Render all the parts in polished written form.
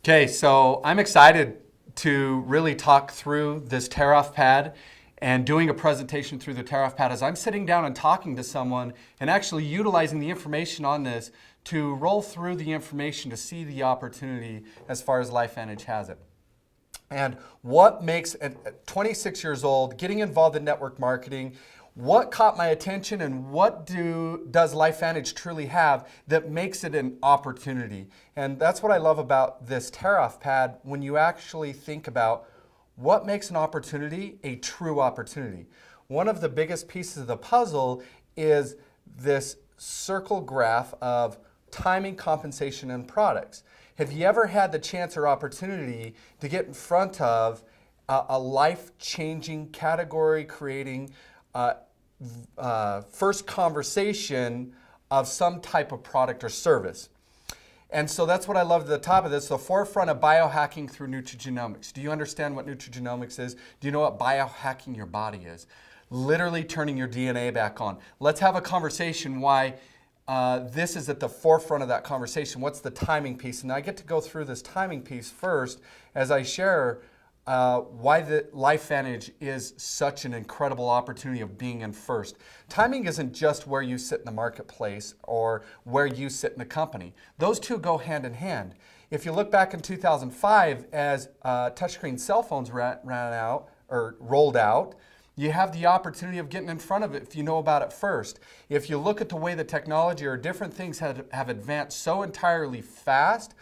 Okay, so I'm excited to really talk through this tear-off pad and doing a presentation through the tear-off pad as I'm sitting down and talking to someone and actually utilizing the information on this to roll through the information to see the opportunity as far as LifeVantage has it. And what makes, at 26 years old, getting involved in network marketing, what caught my attention and what does LifeVantage truly have that makes it an opportunity? And that's what I love about this tear-off pad when you actually think about what makes an opportunity a true opportunity. One of the biggest pieces of the puzzle is this circle graph of timing, compensation, and products. Have you ever had the chance or opportunity to get in front of a life-changing, category-creating first conversation of some type of product or service? And so that's what I love at the top of this, the forefront of biohacking through nutrigenomics. Do you understand what nutrigenomics is? Do you know what biohacking your body is? Literally turning your DNA back on. Let's have a conversation why this is at the forefront of that conversation. What's the timing piece? And I get to go through this timing piece first as I share why the LifeVantage is such an incredible opportunity of being in first. Timing isn't just where you sit in the marketplace or where you sit in the company. Those two go hand in hand. If you look back in 2005 as touchscreen cell phones ran out or rolled out, you have the opportunity of getting in front of it if you know about it first. If you look at the way the technology or different things have advanced so entirely fast,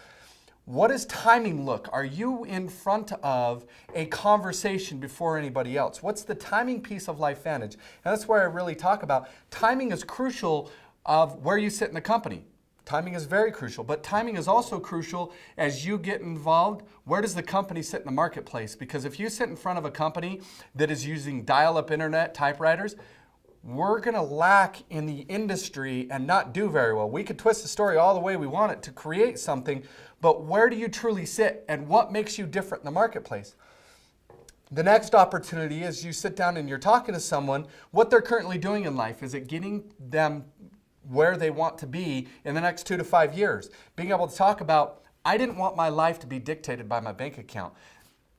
what does timing look? Are you in front of a conversation before anybody else? What's the timing piece of LifeVantage? And that's where I really talk about timing is crucial of where you sit in the company. Timing is very crucial, but timing is also crucial as you get involved. Where does the company sit in the marketplace? Because if you sit in front of a company that is using dial-up internet typewriters, we're going to lack in the industry and not do very well. We could twist the story all the way we want it to create something, but where do you truly sit and what makes you different in the marketplace? The next opportunity is you sit down and you're talking to someone, what they're currently doing in life. Is it getting them where they want to be in the next 2 to 5 years? Being able to talk about, I didn't want my life to be dictated by my bank account.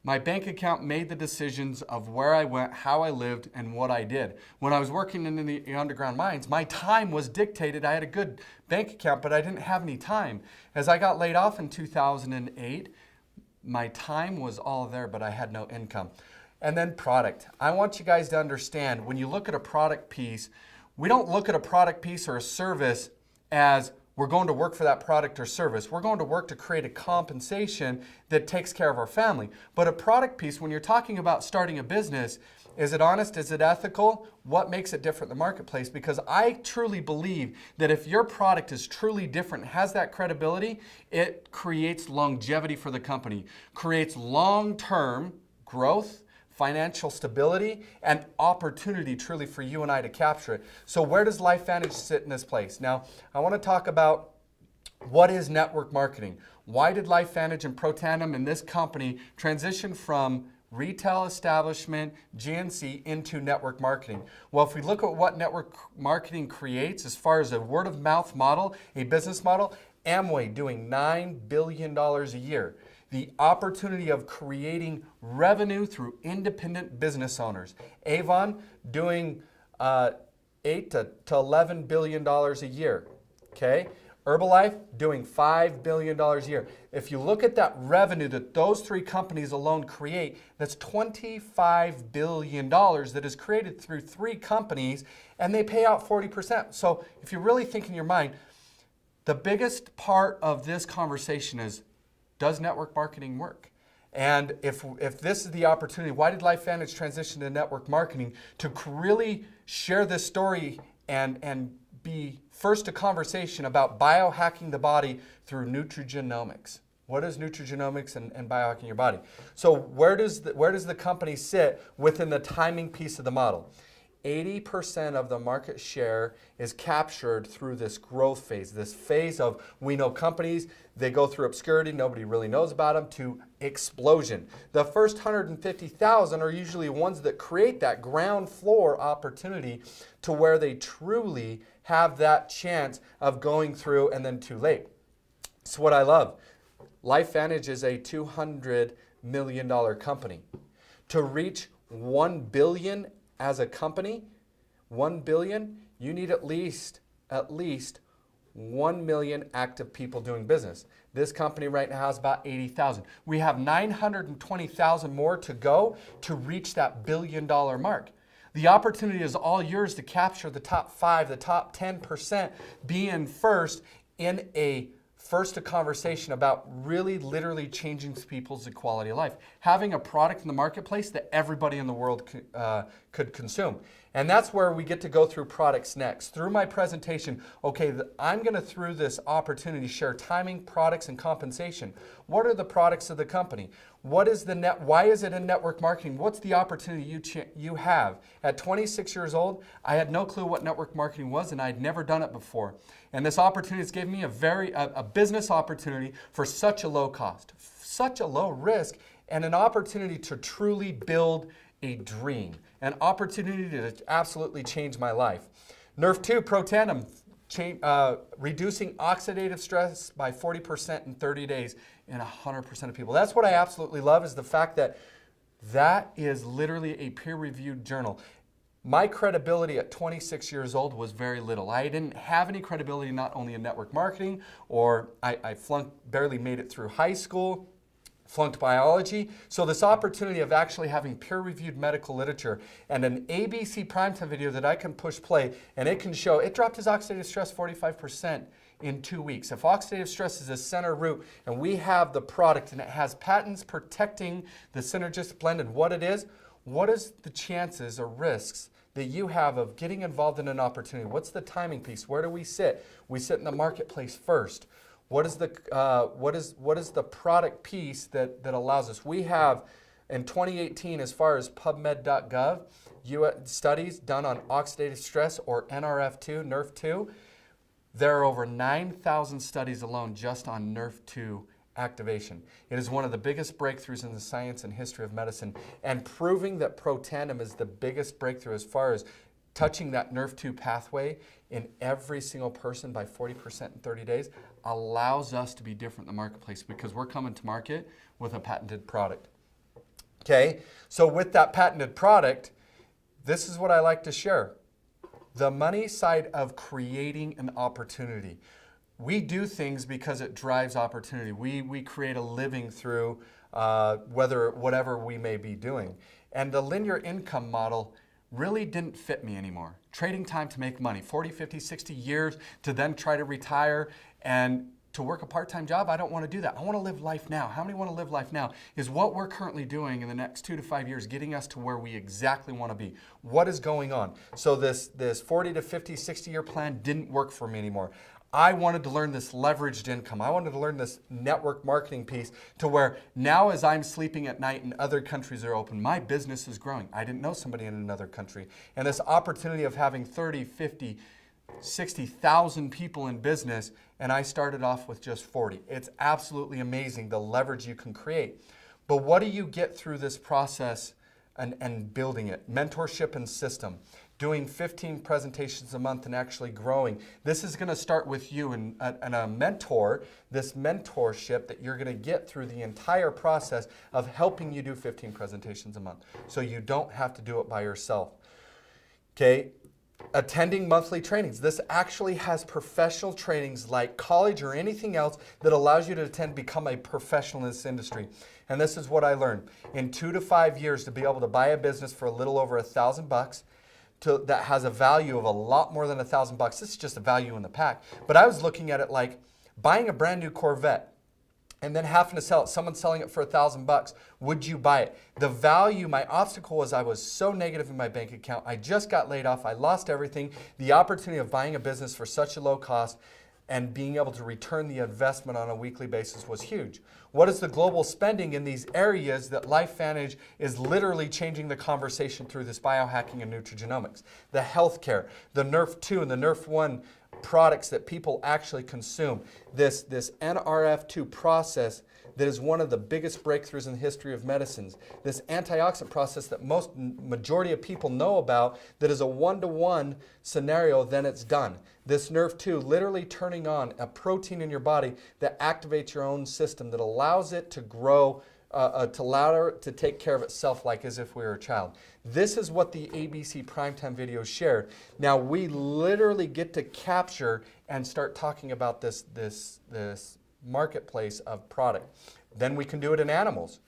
My bank account made the decisions of where I went, how I lived, and what I did. When I was working in the underground mines, my time was dictated. I had a good bank account, but I didn't have any time. As I got laid off in 2008, my time was all there, but I had no income. And then product. I want you guys to understand, when you look at a product piece, we don't look at a product piece or a service as we're going to work for that product or service. We're going to work to create a compensation that takes care of our family. But a product piece, when you're talking about starting a business, is it honest? Is it ethical? What makes it different in the marketplace? Because I truly believe that if your product is truly different, has that credibility, it creates longevity for the company, creates long-term growth, financial stability, and opportunity truly for you and I to capture it. So where does LifeVantage sit in this place? Now, I want to talk about what is network marketing. Why did LifeVantage and ProTandem and this company transition from retail establishment, GNC, into network marketing? Well, if we look at what network marketing creates as far as a word-of-mouth model, a business model, Amway doing $9 billion a year. The opportunity of creating revenue through independent business owners. Avon doing $8 to $11 billion a year. Okay? Herbalife doing $5 billion a year. If you look at that revenue that those three companies alone create, that's $25 billion that is created through three companies, and they pay out 40%. So if you really think in your mind, the biggest part of this conversation is, does network marketing work? And if this is the opportunity, why did LifeVantage transition to network marketing? To really share this story and be first to conversation about biohacking the body through nutrigenomics. What is nutrigenomics and biohacking your body? So where does the company sit within the timing piece of the model? 80% of the market share is captured through this growth phase, this phase of, we know companies, they go through obscurity, nobody really knows about them, to explosion. The first 150,000 are usually ones that create that ground floor opportunity to where they truly have that chance of going through and then too late. It's what I love. LifeVantage is a $200 million company. To reach 1 billion as a company, 1 billion, you need at least 1 million active people doing business. This company right now has about 80,000. We have 920,000 more to go to reach that $1 billion mark. The opportunity is all yours to capture the top 5, the top 10%, being first in a conversation about really literally changing people's quality of life. Having a product in the marketplace that everybody in the world could consume. And that's where we get to go through products next. Through my presentation, okay, I'm going to, through this opportunity, share timing, products, and compensation. What are the products of the company? What is why is it in network marketing? What's the opportunity you have? At 26 years old, I had no clue what network marketing was, and I'd never done it before. And this opportunity has given me a business opportunity for such a low cost, such a low risk, and an opportunity to truly build a dream, an opportunity to absolutely change my life. Nerf 2 Pro Tandem, reducing oxidative stress by 40% in 30 days in 100% of people. That's what I absolutely love, is the fact that that is literally a peer-reviewed journal. My credibility at 26 years old was very little. I didn't have any credibility not only in network marketing, or I barely made it through high school, flunked biology. So this opportunity of actually having peer-reviewed medical literature and an ABC primetime video that I can push play, and it can show it dropped his oxidative stress 45% in 2 weeks. If oxidative stress is a center root, and we have the product and it has patents protecting the synergistic blend and what it is, what is the chances or risks that you have of getting involved in an opportunity? What's the timing piece? Where do we sit? We sit in the marketplace first. What is the product piece that allows us? We have, in 2018, as far as PubMed.gov, studies done on oxidative stress, or NRF2, Nerf2. There are over 9,000 studies alone just on Nerf2 activation. It is one of the biggest breakthroughs in the science and history of medicine, and proving that Pro Tandem is the biggest breakthrough as far as touching that Nerf2 pathway in every single person by 40% in 30 days allows us to be different in the marketplace, because we're coming to market with a patented product. Okay, so with that patented product, this is what I like to share. The money side of creating an opportunity. We do things because it drives opportunity. We create a living through whatever we may be doing. And the linear income model really didn't fit me anymore. Trading time to make money, 40, 50, 60 years to then try to retire and to work a part-time job, I don't want to do that. I want to live life now. How many want to live life now? Is what we're currently doing in the next 2 to 5 years getting us to where we exactly want to be? What is going on? So this 40 to 50, 60-year plan didn't work for me anymore. I wanted to learn this leveraged income. I wanted to learn this network marketing piece to where now, as I'm sleeping at night and other countries are open, my business is growing. I didn't know somebody in another country. And this opportunity of having 30, 50, 60,000 people in business, and I started off with just 40. It's absolutely amazing the leverage you can create. But what do you get through this process and building it? Mentorship and system. Doing 15 presentations a month and actually growing. This is going to start with you and a mentor, this mentorship that you're going to get through the entire process of helping you do 15 presentations a month, so you don't have to do it by yourself. Okay, attending monthly trainings. This actually has professional trainings like college or anything else that allows you to attend, become a professional in this industry. And this is what I learned. In 2 to 5 years, to be able to buy a business for a little over $1,000, that has a value of a lot more than $1,000. This is just a value in the pack. But I was looking at it like buying a brand new Corvette and then having to sell it. Someone's selling it for $1,000. Would you buy it? The value, my obstacle was I was so negative in my bank account. I just got laid off. I lost everything. The opportunity of buying a business for such a low cost and being able to return the investment on a weekly basis was huge. What is the global spending in these areas that LifeVantage is literally changing the conversation through this biohacking and nutrigenomics? The healthcare, the Nerf 2 and the Nerf 1 products that people actually consume. This NRF2 process that is one of the biggest breakthroughs in the history of medicines. This antioxidant process that majority of people know about, that is a one-to-one scenario, then it's done. This nerve 2 literally turning on a protein in your body that activates your own system, that allows it to grow, to allow it to take care of itself like as if we were a child. This is what the ABC Primetime video shared. Now we literally get to capture and start talking about this marketplace of product. Then we can do it in animals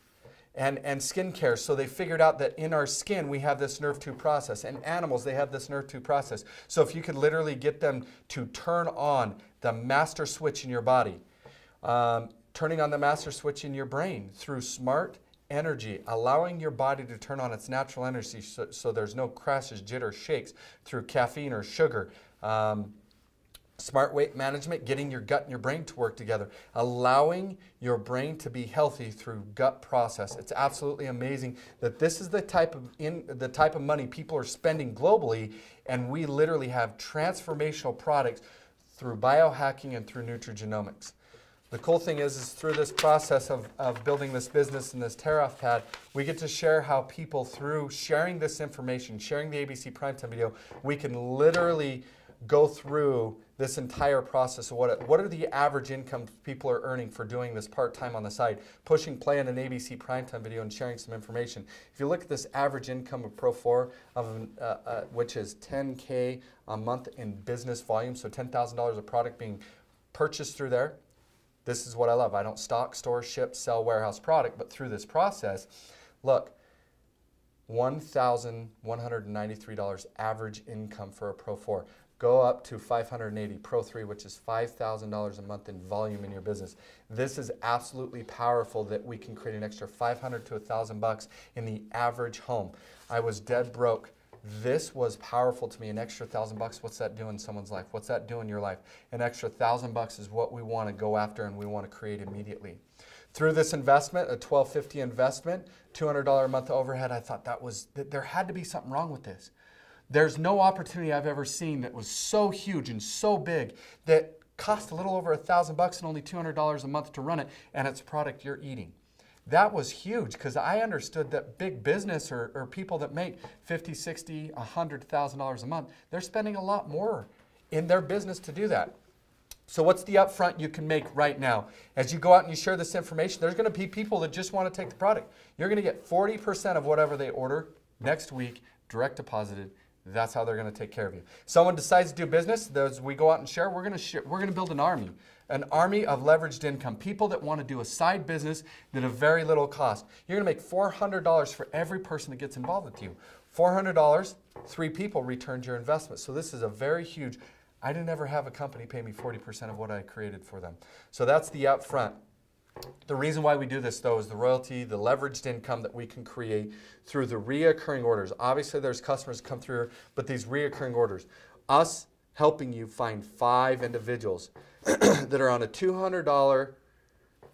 and skincare. So they figured out that in our skin we have this nerve 2 process. In animals they have this nerve 2 process. So if you could literally get them to turn on the master switch in your body, turning on the master switch in your brain through smart energy, allowing your body to turn on its natural energy so there's no crashes, jitters, shakes through caffeine or sugar. Smart weight management, getting your gut and your brain to work together, allowing your brain to be healthy through gut process. It's absolutely amazing that this is the type of money people are spending globally, and we literally have transformational products through biohacking and through nutrigenomics. The cool thing is through this process of building this business and this tear-off pad, we get to share how people, through sharing this information, sharing the ABC Primetime video, we can literally go through this entire process of what are the average incomes people are earning for doing this part-time on the side, pushing play on an ABC Primetime video and sharing some information. If you look at this average income of Pro 4, which is $10K a month in business volume, so $10,000 of product being purchased through there. This is what I love. I don't stock, store, ship, sell, warehouse product, but through this process, look, $1,193 average income for a Pro 4. Go up to $580, Pro 3, which is $5,000 a month in volume in your business. This is absolutely powerful that we can create an extra $500 to $1,000 in the average home. I was dead broke. This was powerful to me. An extra $1,000, what's that do in someone's life? What's that do in your life? An extra $1,000 is what we want to go after and we want to create immediately. Through this investment, a $1,250 investment, $200 a month overhead, I thought that there had to be something wrong with this. There's no opportunity I've ever seen that was so huge and so big that cost a little over $1,000 and only $200 a month to run it, and it's a product you're eating. That was huge because I understood that big business or people that make $50,000, $60,000, $100,000 a month, they're spending a lot more in their business to do that. So what's the upfront you can make right now? As you go out and you share this information, there's going to be people that just want to take the product. You're going to get 40% of whatever they order next week, direct deposited. That's how they're going to take care of you. Someone decides to do business, as we go out and share, we're going to build an army of leveraged income, people that want to do a side business at a very little cost. You're going to make $400 for every person that gets involved with you. $400, 3 people returned your investment. So this is a very huge, I didn't ever have a company pay me 40% of what I created for them. So that's the upfront. The reason why we do this, though, is the royalty, the leveraged income that we can create through the reoccurring orders. Obviously, there's customers that come through, but these reoccurring orders. Us helping you find 5 individuals that are on a $200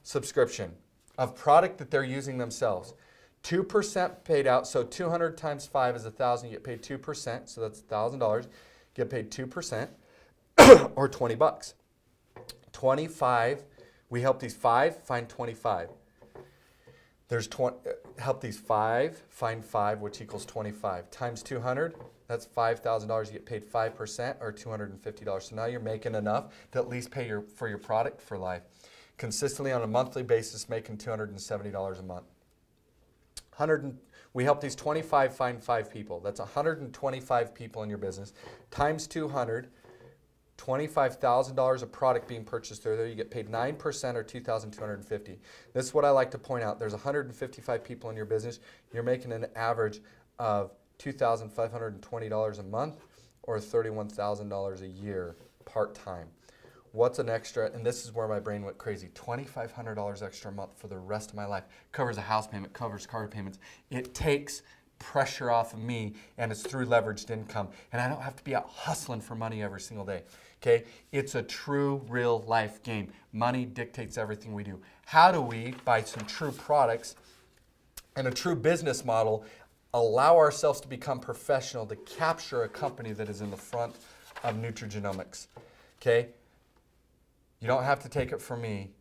subscription of product that they're using themselves. 2% paid out, so 200 times 5 is 1,000. You get paid 2%, so that's $1,000. Get paid 2% or $20. 25. We help these 5 find 25. Help these 5 find 5, which equals 25. Times 200, that's $5,000. You get paid 5% or $250. So now you're making enough to at least pay for your product for life. Consistently on a monthly basis, making $270 a month. We help these 25 find 5 people. That's 125 people in your business. Times 200. $25,000 of product being purchased there. You get paid 9% or $2,250. This is what I like to point out. There's 155 people in your business. You're making an average of $2,520 a month or $31,000 a year part-time. What's an extra, and this is where my brain went crazy, $2,500 extra a month for the rest of my life. Covers a house payment, covers car payments. It takes pressure off of me, and it's through leveraged income. And I don't have to be out hustling for money every single day. Okay? It's a true, real life game. Money dictates everything we do. How do we, by some true products and a true business model, allow ourselves to become professional to capture a company that is in the front of nutrigenomics? Okay? You don't have to take it from me.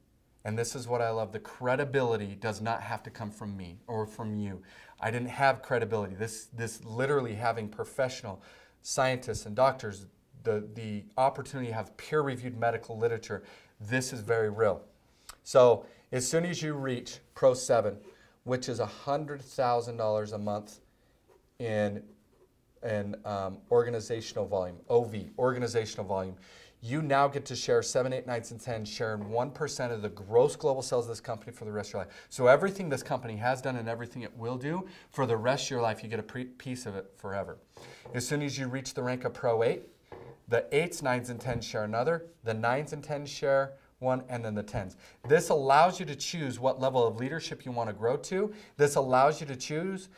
And this is what I love. The credibility does not have to come from me or from you. I didn't have credibility. This literally having professional scientists and doctors, the opportunity to have peer-reviewed medical literature, this is very real. So as soon as you reach Pro 7, which is $100,000 a month in organizational volume, OV, organizational volume, you now get to share 7, 8, 9, and 10, sharing 1% of the gross global sales of this company for the rest of your life. So everything this company has done and everything it will do for the rest of your life, you get a piece of it forever. As soon as you reach the rank of Pro 8, the 8s, 9s, and 10s share another, the 9s and 10s share one, and then the 10s. This allows you to choose what level of leadership you want to grow to. This allows you to choose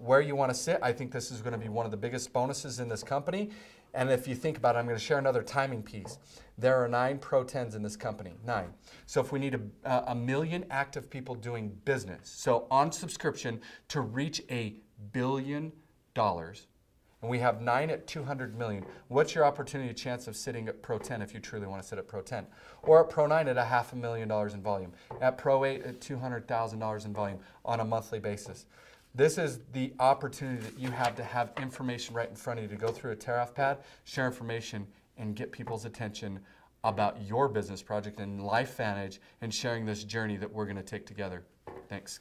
where you want to sit. I think this is going to be one of the biggest bonuses in this company. And if you think about it, I'm going to share another timing piece. There are 9 Pro 10s in this company, 9. So if we need a million active people doing business, so on subscription to reach $1 billion, and we have 9 at 200 million, what's your opportunity chance of sitting at Pro 10 if you truly want to sit at Pro 10? Or at Pro 9 at $500,000 in volume, at Pro 8 at $200,000 in volume on a monthly basis. This is the opportunity that you have to have information right in front of you to go through a tear-off pad, share information, and get people's attention about your business project and LifeVantage and sharing this journey that we're going to take together. Thanks.